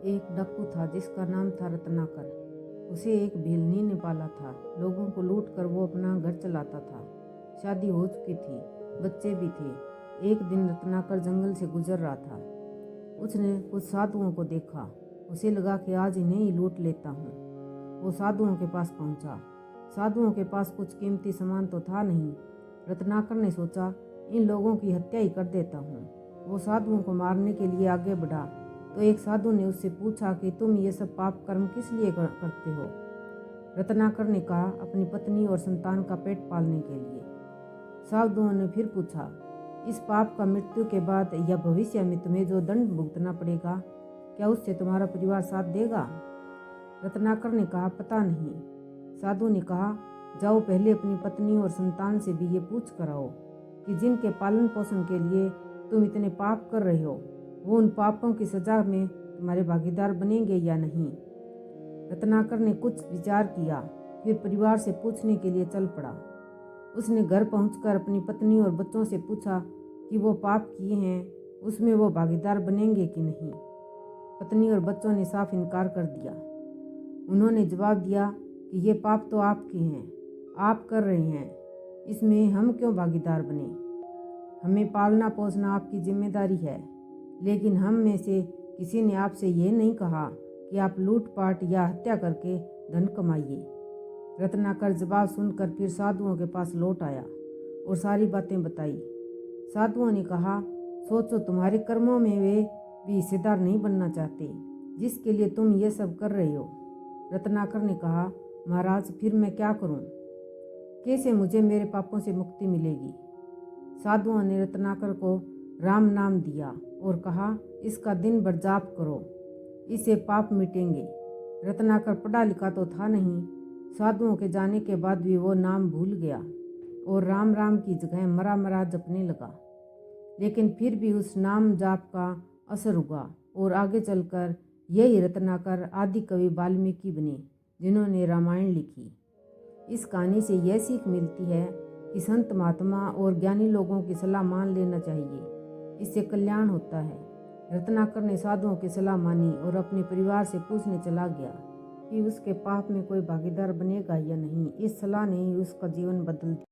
एक डाकू था जिसका नाम था रत्नाकर। उसे एक भेलनी ने पाला था। लोगों को लूट कर वो अपना घर चलाता था। शादी हो चुकी थी, बच्चे भी थे। एक दिन रत्नाकर जंगल से गुजर रहा था। उसने कुछ साधुओं को देखा। उसे लगा कि आज इन्हें ही लूट लेता हूँ। वो साधुओं के पास पहुँचा। साधुओं के पास कुछ कीमती सामान तो था नहीं। रत्नाकर ने सोचा, इन लोगों की हत्या ही कर देता हूँ। वो साधुओं को मारने के लिए आगे बढ़ा तो एक साधु ने उससे पूछा कि तुम ये सब पाप कर्म किस लिए करते हो। रत्नाकर ने कहा, अपनी पत्नी और संतान का पेट पालने के लिए। साधुओं ने फिर पूछा, इस पाप का मृत्यु के बाद या भविष्य में तुम्हें जो दंड भुगतना पड़ेगा, क्या उससे तुम्हारा परिवार साथ देगा? रत्नाकर ने कहा, पता नहीं। साधु ने कहा, जाओ पहले अपनी पत्नी और संतान से भी ये पूछ कर आओ कि जिनके पालन पोषण के लिए तुम इतने पाप कर रहे हो, वो उन पापों की सजा में तुम्हारे भागीदार बनेंगे या नहीं। रत्नाकर ने कुछ विचार किया, फिर परिवार से पूछने के लिए चल पड़ा। उसने घर पहुंचकर अपनी पत्नी और बच्चों से पूछा कि वो पाप किए हैं, उसमें वो भागीदार बनेंगे कि नहीं। पत्नी और बच्चों ने साफ इनकार कर दिया। उन्होंने जवाब दिया कि ये पाप तो आपके हैं, आप कर रहे हैं, इसमें हम क्यों भागीदार बने। हमें पालना पोसना आपकी जिम्मेदारी है, लेकिन हम में से किसी ने आपसे ये नहीं कहा कि आप लूटपाट या हत्या करके धन कमाइए। रत्नाकर जवाब सुनकर फिर साधुओं के पास लौट आया और सारी बातें बताई। साधुओं ने कहा, सोचो तुम्हारे कर्मों में वे भी हिस्सेदार नहीं बनना चाहते जिसके लिए तुम ये सब कर रहे हो। रत्नाकर ने कहा, महाराज फिर मैं क्या करूं? कैसे मुझे मेरे पापों से मुक्ति मिलेगी? साधुओं ने रत्नाकर को राम नाम दिया और कहा, इसका दिन भर जाप करो, इससे पाप मिटेंगे। रत्नाकर पढ़ा लिखा तो था नहीं। साधुओं के जाने के बाद भी वो नाम भूल गया और राम राम की जगह मरा मरा जपने लगा। लेकिन फिर भी उस नाम जाप का असर हुआ और आगे चलकर यही रत्नाकर आदि कवि वाल्मीकि बने, जिन्होंने रामायण लिखी। इस कहानी से यह सीख मिलती है कि संत महात्मा और ज्ञानी लोगों की सलाह मान लेना चाहिए, इससे कल्याण होता है। रत्नाकर ने साधुओं की सलाह मानी और अपने परिवार से पूछने चला गया कि उसके पाप में कोई भागीदार बनेगा या नहीं। इस सलाह ने ही उसका जीवन बदल दिया।